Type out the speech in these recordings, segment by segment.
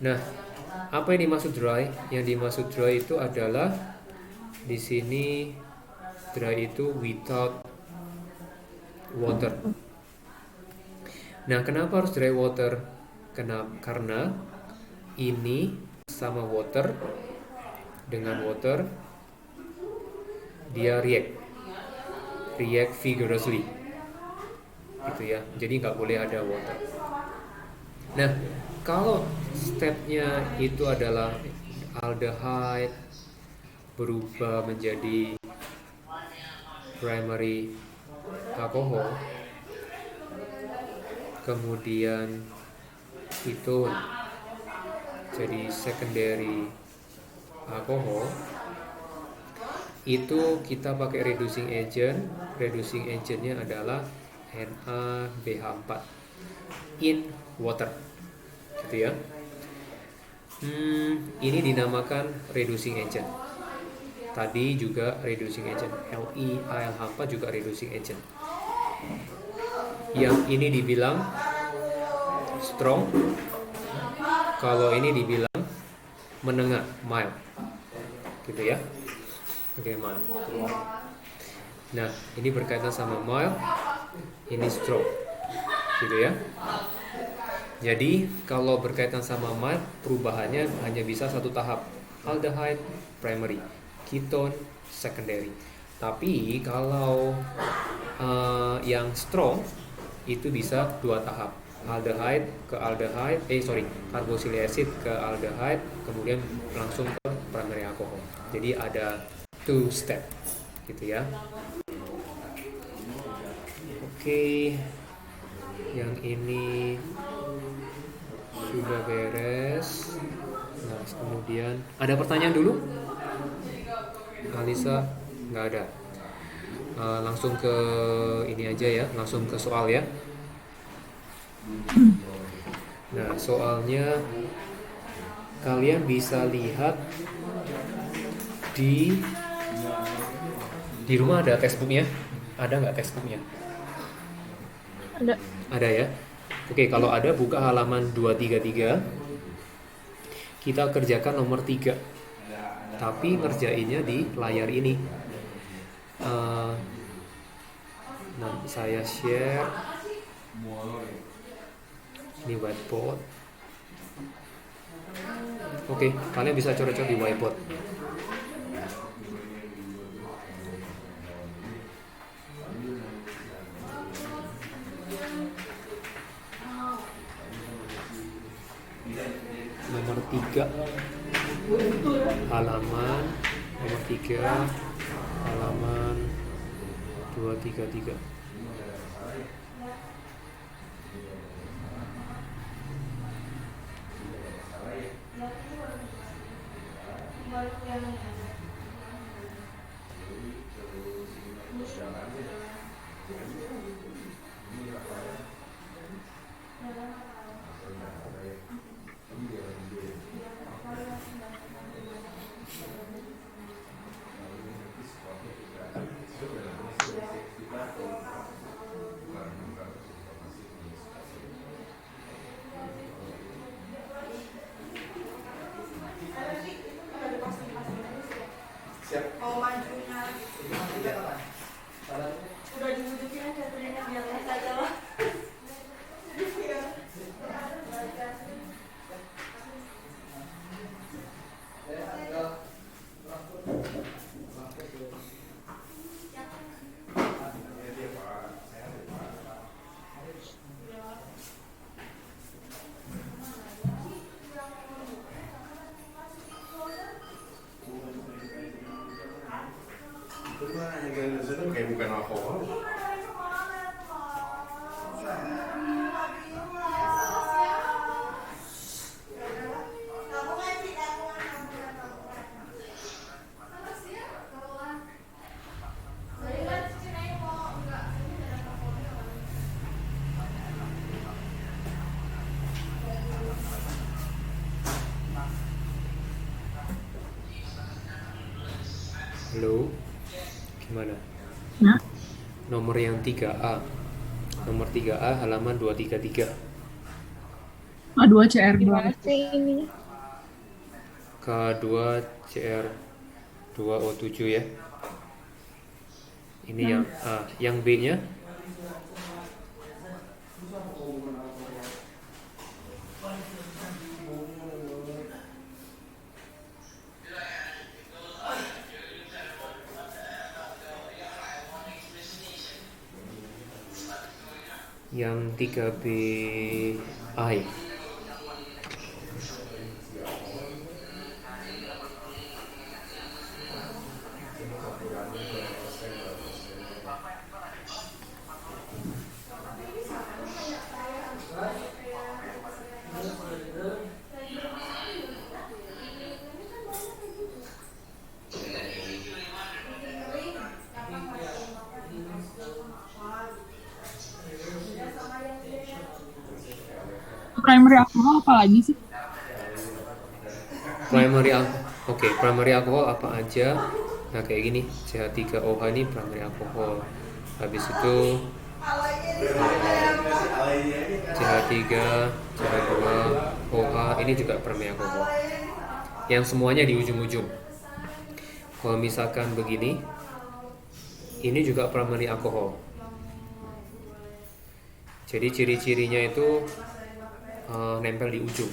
Nah, apa yang dimaksud dry? Yang dimaksud dry itu adalah di sini dry itu without water. Nah, kenapa harus dry water? Karena ini sama water, dengan water dia react vigorously, gitu ya. Jadi nggak boleh ada water. Nah, kalau stepnya itu adalah aldehyde berubah menjadi primary alcohol, kemudian itu jadi secondary alcohol, itu kita pakai reducing agent. Reducing agentnya adalah NaBH4 in water, gitu ya. Ini dinamakan reducing agent. Tadi juga reducing agent, LiAlH4 juga reducing agent. Yang ini dibilang strong, kalau ini dibilang menengah, mild, gitu ya. Oke, mild. Nah, ini berkaitan sama mild, ini strong, gitu ya. Jadi kalau berkaitan sama mild, perubahannya hanya bisa satu tahap, aldehyde primary, ketone secondary. Tapi kalau yang strong itu bisa dua tahap, aldehyde ke aldehyde, carboxylic acid ke aldehyde, kemudian langsung ke primary alcohol. Jadi ada two step, gitu ya. Oke, yang ini sudah beres. Nah, kemudian ada pertanyaan dulu? Alisa, nggak ada. Langsung ke ini aja ya, langsung ke soal ya. Nah, soalnya kalian bisa lihat di rumah ada textbooknya? Ada nggak textbooknya? Ada. Ada ya. Oke, kalau ada buka halaman 233. Kita kerjakan nomor 3. Tapi ngerjainnya di layar ini. Nanti saya share. Ini whiteboard. Oke, kalian bisa coret-coret di whiteboard. Nomor 3 halaman nomor 3 halaman 233. Kayak bukan alkohol. Halo, gimana? Nah, Nomor yang 3A. Nomor 3A halaman 233. Gimana A2CR2. sih ini? K2Cr2O7 ya. Ini Hmm. yang A. Yang B-nya yang 3BI. Primary alcohol apa lagi sih? Primary primary alcohol apa aja? Nah, kayak gini, CH3OH ini primary alcohol. Habis itu CH3, CH2OH ini juga primary alcohol. Yang semuanya di ujung-ujung. Kalau misalkan begini, ini juga primary alcohol. Jadi ciri-cirinya itu nempel di ujung,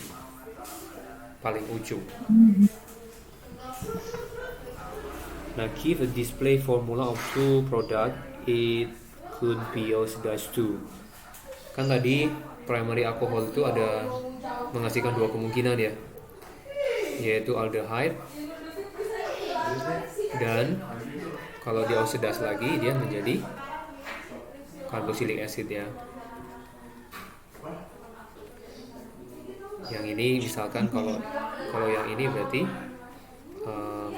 paling ujung. Now give a display formula of two product. It could be oxidized too. Kan tadi primary alcohol itu ada menghasilkan dua kemungkinan ya, yaitu aldehyde dan kalau dioksidas lagi dia menjadi carboxylic acid ya. Yang ini misalkan kalau yang ini berarti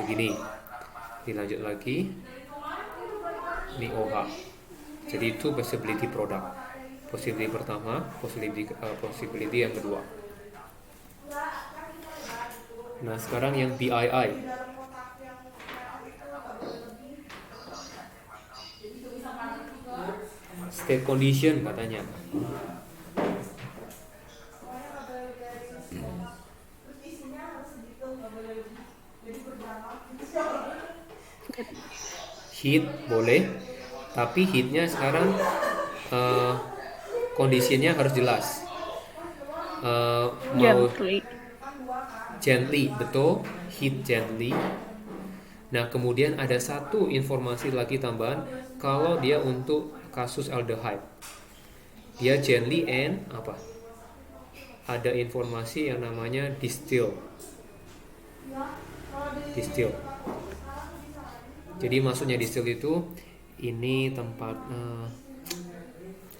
begini. Dilanjut lagi, ini OH. Jadi itu possibility product. Possibility pertama, possibility yang kedua. Nah sekarang yang BII. State condition katanya. Heat boleh, tapi heatnya sekarang kondisinya harus jelas. Mau Gently. gently, betul, heat gently. Nah kemudian ada satu informasi lagi tambahan, kalau dia untuk kasus aldehyde, dia gently and apa? Ada informasi yang namanya distill. Distill. Jadi maksudnya distill itu ini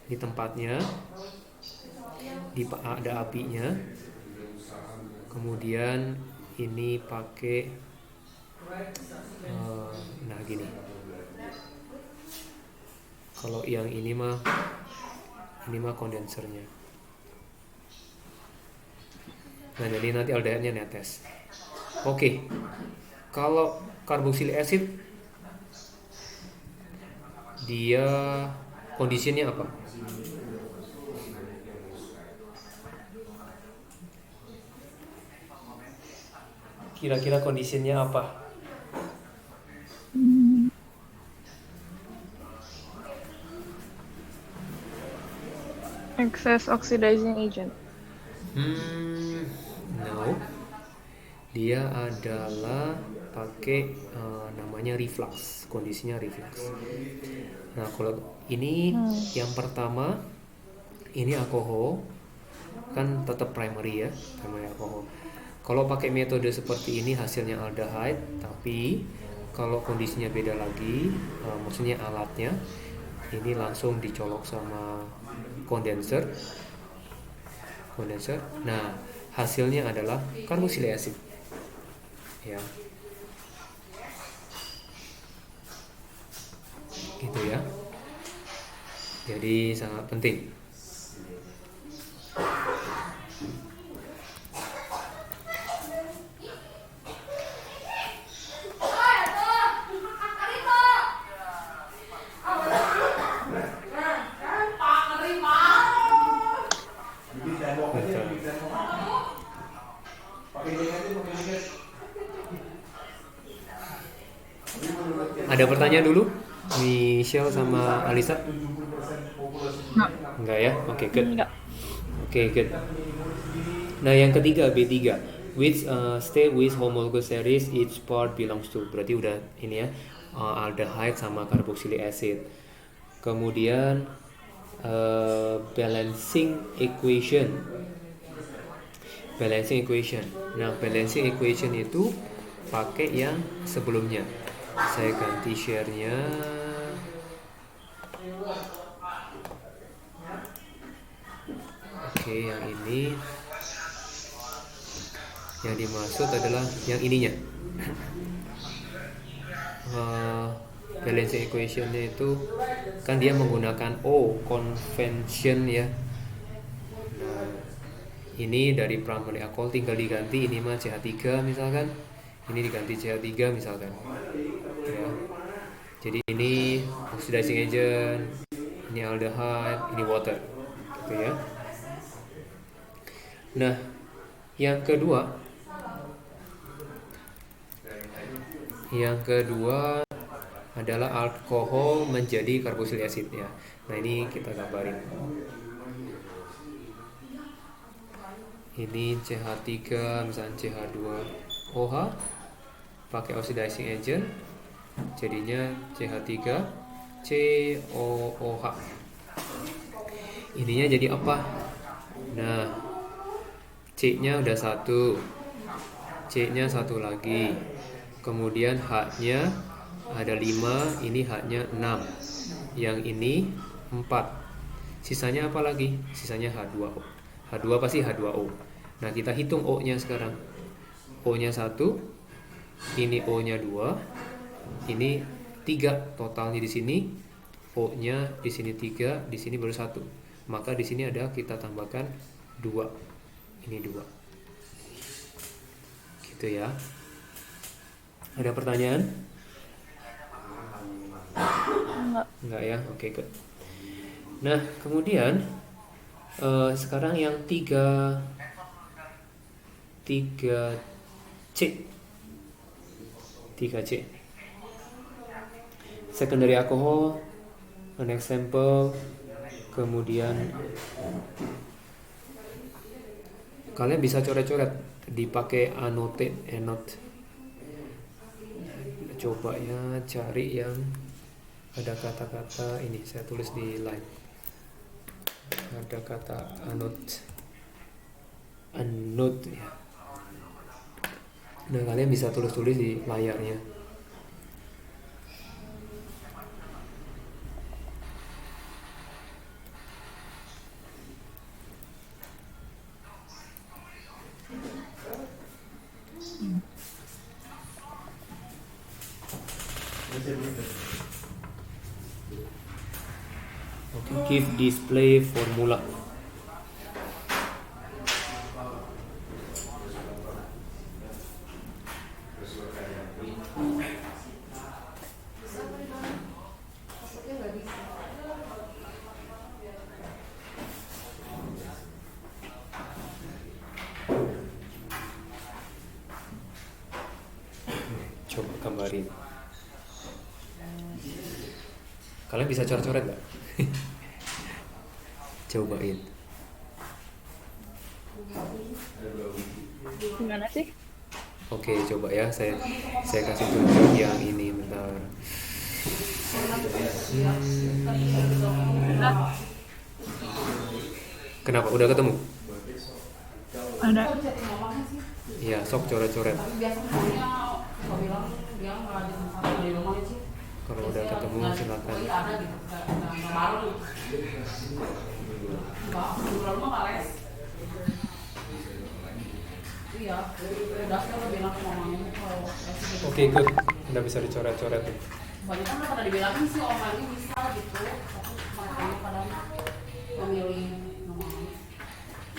di tempatnya, ada apinya. Kemudian ini pakai nah gini. Kalau yang ini mah kondensernya. Nah jadi nanti aldehyde-nya netes. Oke. Kalau carboxylic acid dia kondisinya apa? Kira-kira kondisinya apa? Excess oxidizing agent. No. Dia adalah pakai namanya reflux. Kondisinya reflux. Nah, kalau ini yang pertama ini alkohol kan tetap primary ya, primary alkohol. Kalau pakai metode seperti ini hasilnya aldehyde, tapi kalau kondisinya beda lagi, maksudnya alatnya ini langsung dicolok sama kondenser. Nah, hasilnya adalah carboxylic acid. Ya. Gitu ya. Jadi sangat penting. Betul. Ada pertanyaan dulu? Michelle sama Alisa? Enggak. Enggak ya? Oke, good. Enggak. Oke, good. Nah, yang ketiga B3. Which state with homologous series each part belongs to. Berarti udah ini ya, aldehyde sama carboxylic acid. Kemudian balancing equation. Balancing equation. Nah, balancing equation itu pakai yang sebelumnya. Saya ganti share-nya. Oke, yang ini. Yang dimaksud adalah yang ininya. Balancing equation-nya itu kan dia menggunakan O convention ya. Nah, ini dari primary alcohol tinggal diganti ini mah CH3 misalkan. Ini diganti CH3 misalkan. Ya. Jadi ini oxidizing agent, ini aldehyde, ini water. Gitu ya. Nah, yang kedua adalah alkohol menjadi carboxylic acid ya. Nah, ini kita gambarin. Ini CH3 misalnya CH2OH pakai oxidizing agent jadinya CH3COOH. Ininya jadi apa? Nah, C-nya udah satu, C-nya satu lagi, kemudian H-nya ada 5, ini H-nya 6, yang ini 4, sisanya apa lagi? Sisanya H2O. H2 pasti H2O. Nah, kita hitung O-nya sekarang. O-nya 1, ini O-nya 2, ini 3 totalnya di sini. O-nya di sini 3, di sini baru 1. Maka di sini ada kita tambahkan 2. Ini 2. Gitu ya. Ada pertanyaan? Enggak ya? Oke, good. Nah, kemudian sekarang yang 3C. Secondary alcohol, an example. Kemudian kalian bisa coret-coret, dipakai annotate. Coba ya cari yang ada kata-kata ini, saya tulis di line. Ada kata annotate ya. Nah, kalian bisa tulis-tulis di layarnya. Oke, give display formula. Coba gambarin. Kalian bisa coret-coret nggak? Cobain. Gimana sih? Oke, coba ya, saya kasih tunjuk yang ini bentar. Kenapa? Udah ketemu? Ada. Iya, sok coret-coret. Kalau udah ketemu silakan. Oke, good. Udah bisa dicoret-coret. Banyak kan pada dibilangin sih orangnya bisa gitu, tapi makanya pada memilih nomor.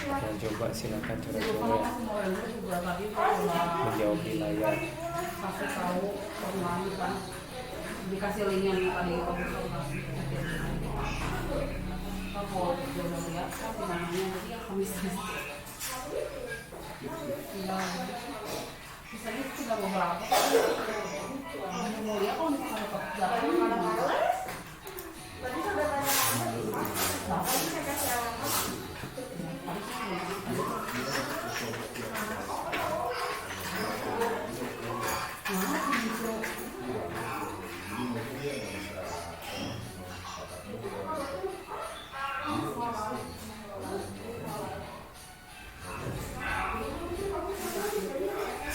Nah, coba silakan Kalau coret-coret. kan mau yang juga tadi udah Menjawab di layar. kasih tahu online kan, dikasih linknya nih tadi konsultasi. Kalau udah lihat kan namanya jadi ya kami tinggal beberapa. Mau lihat kalau misalkan dapat jalan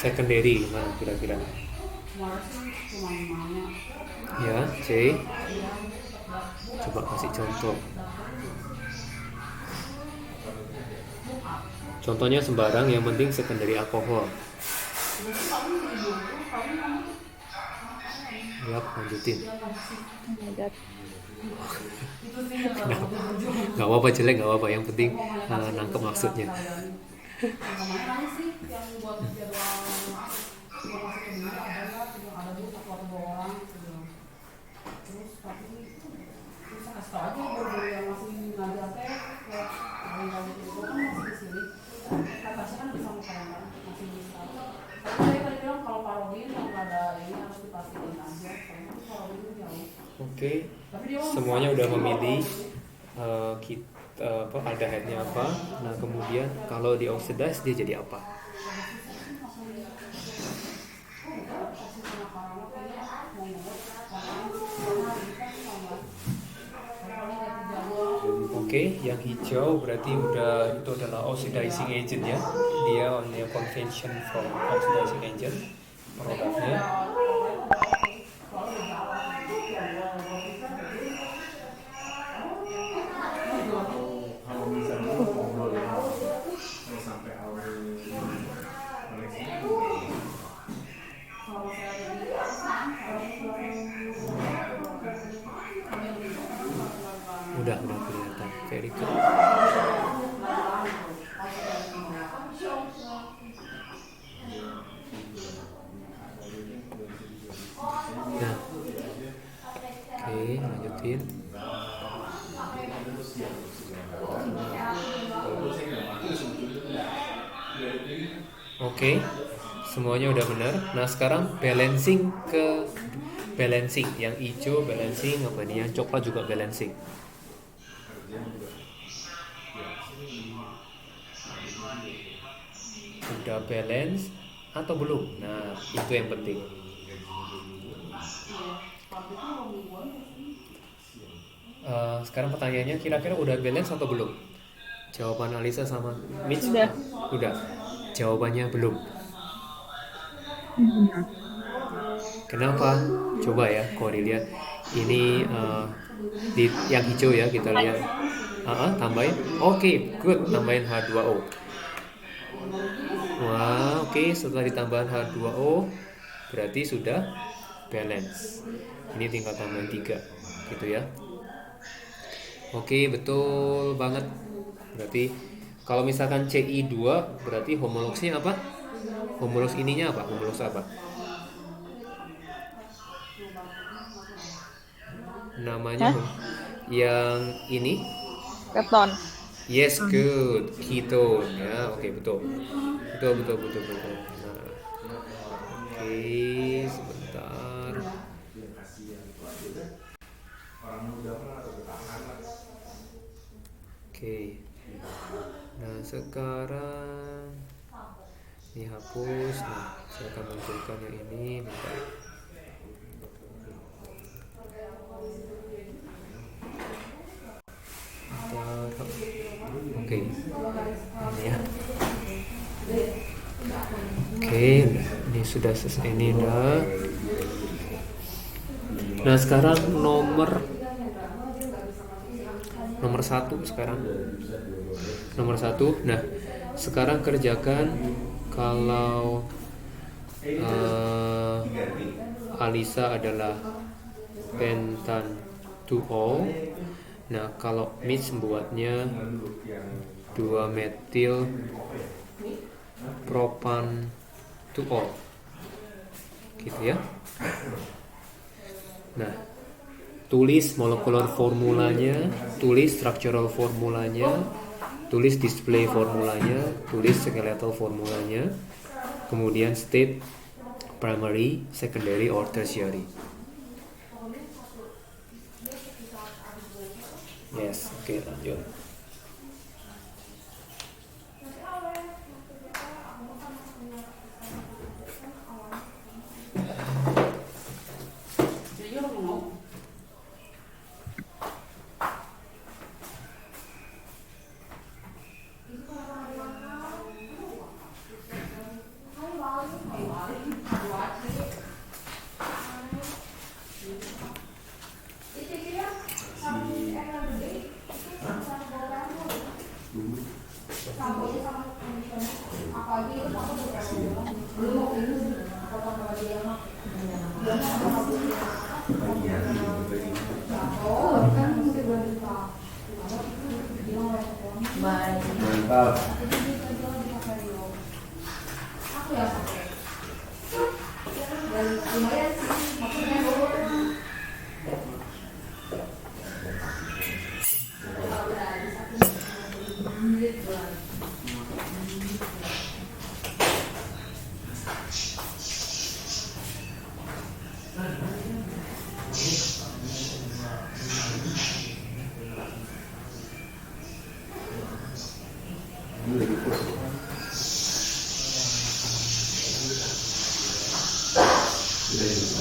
secondary mana kira-kira? kemarin sih cuma nanya. Ya, C. Coba kasih contoh. Contohnya sembarang, yang penting secondary alkohol. Yap, lanjutin. Oh my god. Gak apa-apa jelek, gak apa-apa. Yang penting nangkep maksudnya. Yang kemarin aja sih yang buat jadwal masuk ke dunia ada dulu satu atau dua orang gitu. Terus tapi terus kasih tau aja guru yang masih ngajar teh kayak yang tahu itu kan masih di sini. Tasya kan bisa ngomong masih bisa. Tapi saya tadi bilang kalau Parodi yang nggak ada ini harus dipastikan aja. Karena Parodi itu jauh. Oke, Tapi dia semuanya udah memilih apa aldehyde-nya apa. Nah kemudian kalau dioxidize dia jadi apa? Oke, yang hijau berarti itu adalah oxidizing agent ya. Dia only a convention from oxidizing agent produknya. Kalau misalnya ngobrol kalau sampai awal koneksinya Udah kelihatan. Very good. Nah, oke, lanjutin. Oke, semuanya udah benar. Nah sekarang balancing yang hijau balancing apa nih, yang coklat juga balancing. Udah balance atau belum? Nah itu yang penting. Sekarang pertanyaannya kira-kira udah balance atau belum? Jawaban Alisa sama Mitch? Udah. Udah. Jawabannya belum. Kenapa? Coba ya, kalau dilihat ini di yang hijau ya, kita lihat. Tambahin. Oke, good. Tambahin H2O. Wah, oke. Setelah ditambahin H2O, berarti sudah balance. Ini tinggal tambahin 3, gitu ya. Oke, betul banget. Berarti kalau misalkan CI2 berarti homologsnya apa? Homologs ininya apa? Homologs apa? Namanya yang ini? Keton. Yes, good. Ketone ya. Oke, betul. Betul. Nah. Oke, sebentar. Oke. Nah, sekarang ini hapus. Nah, saya akan munculkan yang ini. Bentar. Oke. Ini ya. Oke, ini sudah selesai, ini udah. Nah, sekarang nomor 1 sekarang. Nomor 1. Nah, sekarang kerjakan kalau Alisa adalah pentan 2O. Nah, kalau Mitch membuatnya 2 metil propan 2O. Gitu ya. Nah, tulis molekular formulanya, tulis structural formulanya, tulis display formulanya, tulis skeletal formulanya, kemudian state primary, secondary, or tertiary. Yes, oke lanjut. Jadi lo mau Mantap. Ini lagi push. Sudah ini.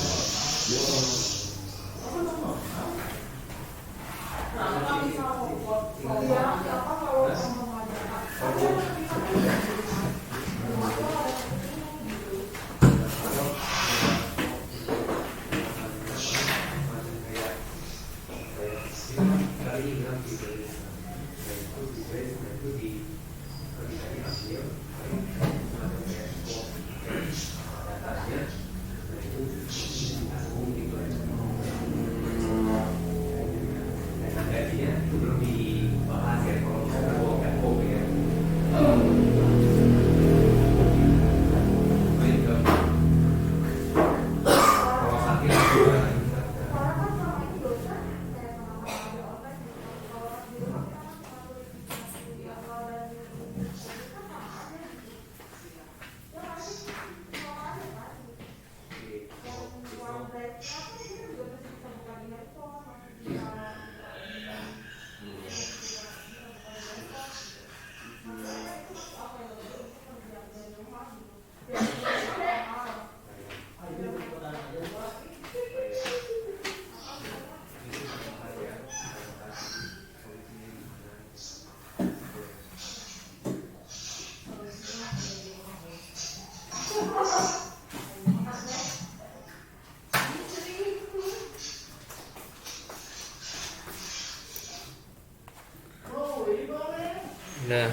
Nah,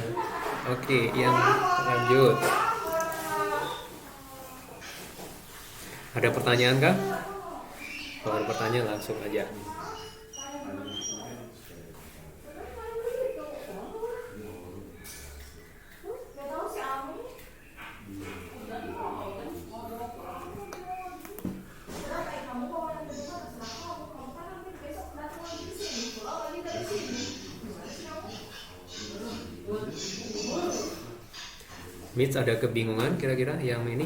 oke, yang lanjut. Ada pertanyaan kah? Kalau ada pertanyaan langsung aja. Mitch ada kebingungan kira-kira yang ini?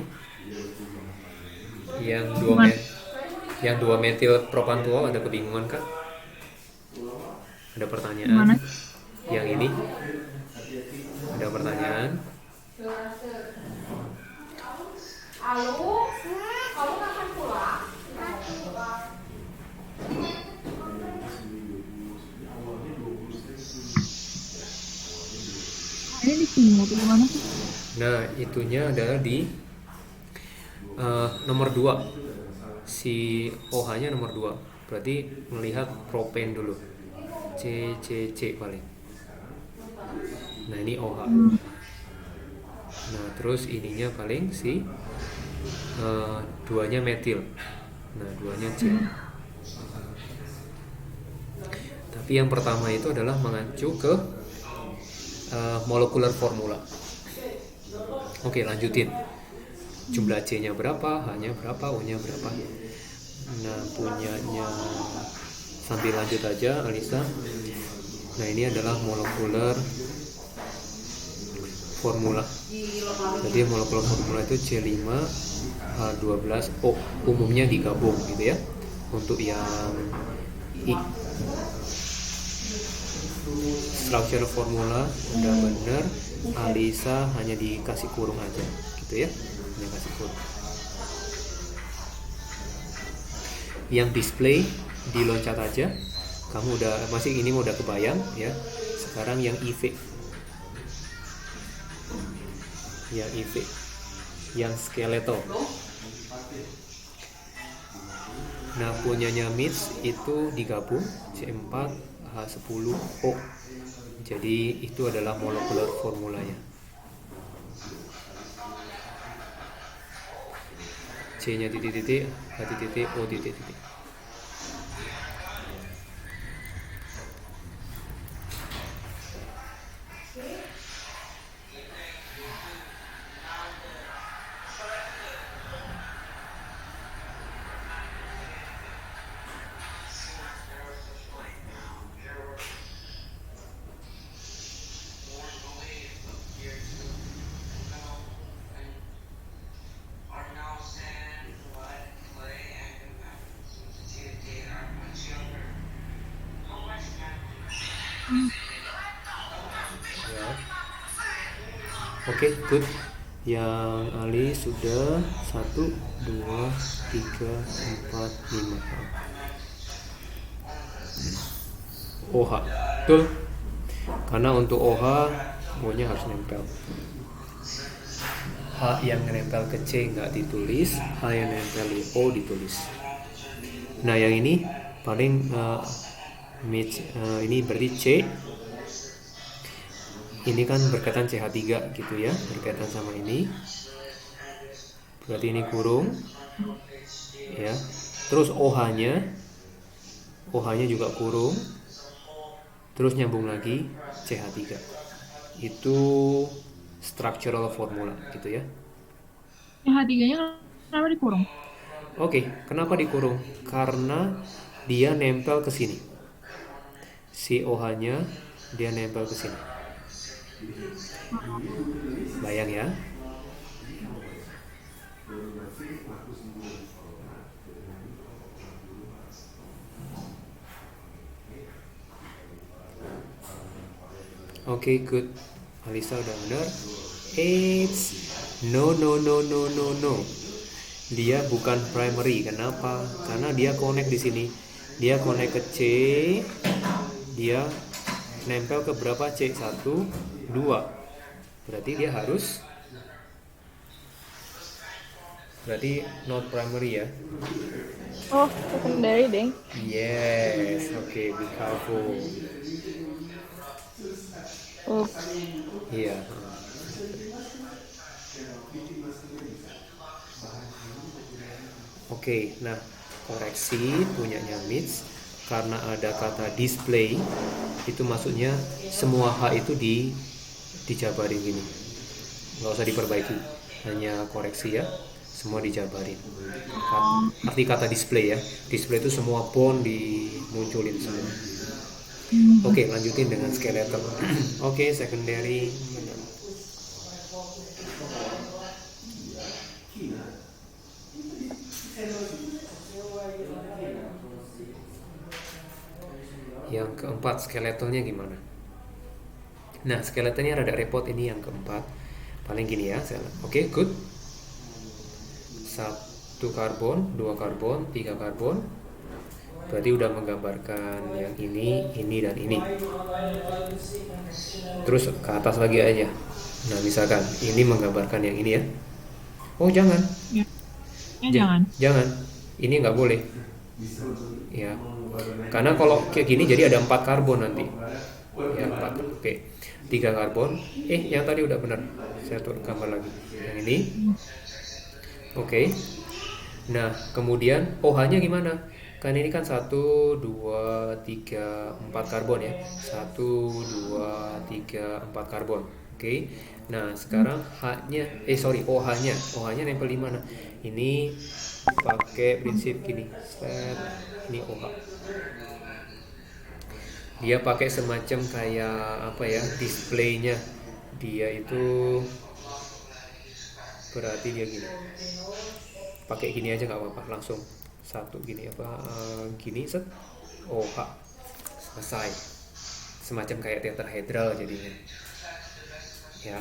Yang dua metil propantuol ada kebingungan kah? Ada pertanyaan? Mana? Yang ini? Ada pertanyaan? Ini di sini atau di mana sih? Nah, itunya adalah di nomor 2. Si OH-nya nomor 2. Berarti melihat propen dulu. C paling. Nah, ini OH. Nah, terus ininya paling si duanya metil. Nah, duanya C. Tapi yang pertama itu adalah mengacu ke molekular formula. Oke, lanjutin. Jumlah C-nya berapa, H-nya berapa, O-nya berapa. Nah, punyanya sambil lanjut aja, Alisa. Nah, ini adalah molekular formula. di lemari. Jadi molekul formula itu C5H12O, umumnya digabung gitu ya. Untuk yang I, structure formula udah bener, Alisa hanya dikasih kurung aja gitu ya, hanya kasih kurung. Yang display diloncat aja, kamu udah masih ini udah kebayang ya. Sekarang yang IV, yang skeletal. Nah, punyanya MITS itu digabung C4H10O. Jadi itu adalah molekular formulanya. C-nya titik-titik, H-titik, O titik-titik. Ya. Oke, good. Yang Ali sudah 1, 2, 3, 4, 5. OH, betul. Karena untuk OH O-nya harus nempel. H yang nempel ke C nggak ditulis, H yang nempel di O ditulis. Nah, yang ini paling ini berarti C. Ini kan berkaitan CH3 gitu ya, berkaitan sama ini. Berarti ini kurung ya. Terus OH-nya juga kurung. Terus nyambung lagi CH3. Itu structural formula gitu ya. H3-nya kenapa dikurung? Oke, kenapa dikurung? Karena dia nempel ke sini. Si OH-nya dia nempel ke sini. Bayang ya. Oke, good. Alisa udah benar. No. Dia bukan primary. Kenapa? Karena dia connect di sini. Dia connect ke C. Dia nempel ke berapa C? 1, 2. Berarti dia harus not primary ya. Oh, secondary deng. Yes, okay, be careful. Oh, Iya. Oke, nah koreksi punyanya MITS karena ada kata display itu maksudnya semua H itu dijabarin gini, nggak usah diperbaiki, hanya koreksi ya, semua dijabarin. Arti kata display ya, display itu semua bond dimunculin semua. Oke, lanjutin dengan skeletal. Oke, secondary. Yang keempat, skeletalnya gimana? Nah, skeletalnya rada repot ini yang keempat. Paling gini ya. Oke, good. 1 karbon, 2 karbon, 3 karbon. Berarti udah menggambarkan yang ini, dan ini. Terus ke atas lagi aja. Nah, misalkan ini menggambarkan yang ini ya. Oh, jangan. jangan. Jangan. Ini nggak boleh. Ya. Karena kalau kayak gini jadi ada 4 karbon nanti. Ya, 4. Oke. 3 karbon. Yang tadi udah benar. Saya tuh gambar lagi. Yang ini. Oke. Nah, kemudian OH-nya gimana? Kan ini kan 1, 2, 3, 4 karbon ya. 1, 2, 3, 4 karbon. Oke. Nah, sekarang OH-nya. OH-nya nempel di mana? Ini pakai prinsip gini. Ini OH. Dia pakai semacam kayak apa ya, displaynya. Dia itu berarti dia gini. Pakai gini aja nggak apa-apa, langsung satu gini gini set. OH selesai. Semacam kayak tetrahedral jadinya. Ya.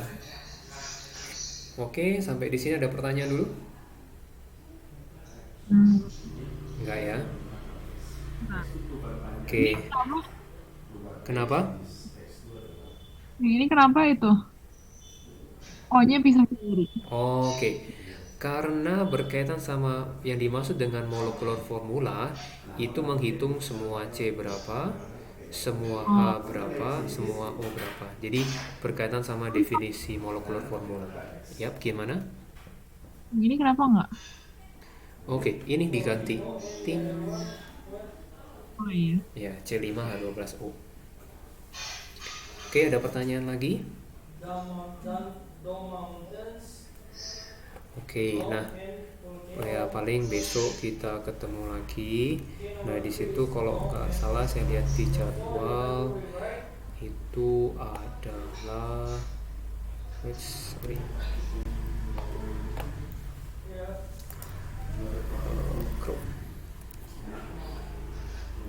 Oke, sampai di sini ada pertanyaan dulu? Enggak ya? Nah, Oke. Kenapa? ini kenapa itu? O-nya pisah sendiri. Oke. Karena berkaitan sama yang dimaksud dengan molekular formula, itu menghitung semua C berapa, semua H berapa, semua O berapa. Jadi berkaitan sama definisi molekular formula. Yap, gimana? Gini kenapa nggak? Oke, ini diganti. Ting. Oh iya. Ya, C5H12O. Oke, ada pertanyaan lagi? Oke, nah ya paling besok kita ketemu lagi. Nah di situ kalau nggak salah saya lihat di jadwal itu adalah sorry.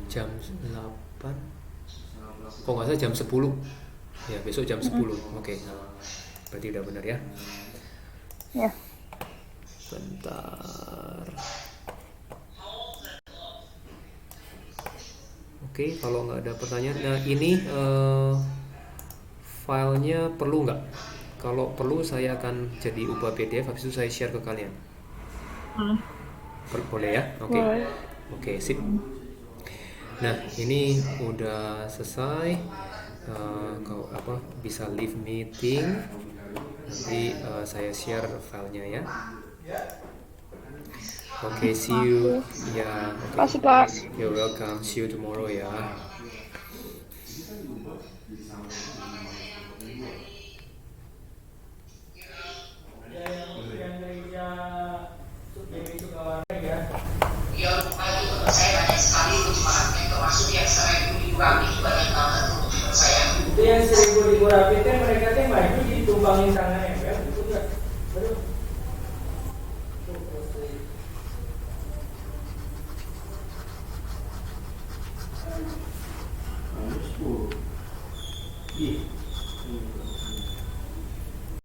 Jam 8. Kok nggak salah jam 10. Ya besok jam 10. Oke, nah, berarti udah benar ya. Ya. Bentar. Oke, kalau nggak ada pertanyaan, nah ini filenya perlu nggak? Kalau perlu saya akan jadi ubah PDF, habis itu saya share ke kalian. Boleh ya? Oke. Oke, sip. Nah, ini udah selesai. Kau bisa leave meeting. Nanti saya share filenya ya. Oke, see you. Ya, Makasih, Pak. You're welcome. See you tomorrow ya. Ya, menurut saya banyak sekali kebijakan termasuk yang sering dikurangi banyak banget menurut saya. Itu yang 1000 dikurangi mereka maju ditumbangin tangannya.